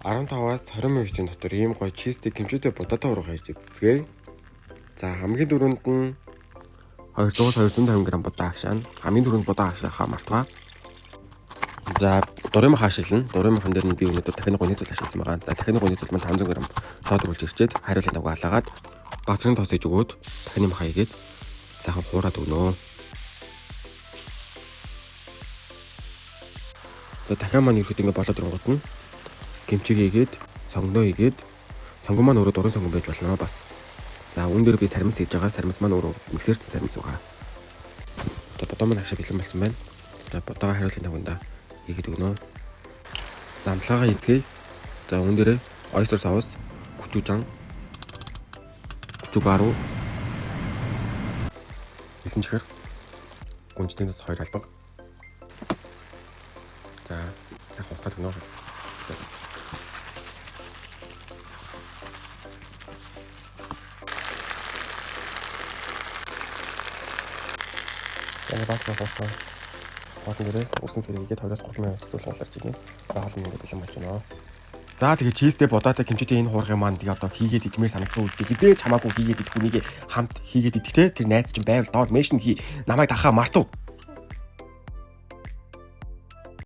15-аас 20 минутын дотор ийм гоё чизтэй кимчитэй будаатай ураг хийж эцэцгээе. За хамгийн дөрөнд нь 200-250 г будаа агшаана. Хамгийн дөрөнд будаа агшаахаа мартгаа. За дурын мах ашиглана. Дурын махан дээр нь би өнөөдөр дахины гуйны цул ашигласан байгаа. За дахины гуйны цул маань 500 г шоод оруулж ирчээд хариулын давгаа алаагаад бацрын тоос хийж өгөөд дахины махаа игээд сайхан хуураад өгнө. За дахиад маань ирэхэд ингэ болоод ирэнгууд нь кимчиг хийгээд сонгоноо хийгээд сонгон маань өөрөө дурын сонгон байж болно бас. За үүн дээр би сармис хийж байгаа. Сармис маань өөрөө миксерч сармис байгаа. За бодоо маань ашиг бэлэн болсон байна. За бодоогоо хариулын давганда хийгээд өгнө. За амтлагаа эзгээе. За үүн дээр ойстер соус, гүчүүжан, гүчүүгару, эсэн чихэр, гүнжтэнээс 2 албаг. За хутгаад өгнө. За баасан хоолн дээрээ усан цэрийгээд 20-30 минут цуглуулж ирнэ. За хоолн ингэ бэлэн болж байна. За тэгээ чизтэй будаатай кимчитэй энэ хуургын маань тэгээ одоо хийгээд идмээр санагдсан үедээ хизээч хамаагүй хийгээд идэх хүнийг хамт хийгээд идэх те тэр найз чинь байвал доор мэшин хий намайг дахаа мартав.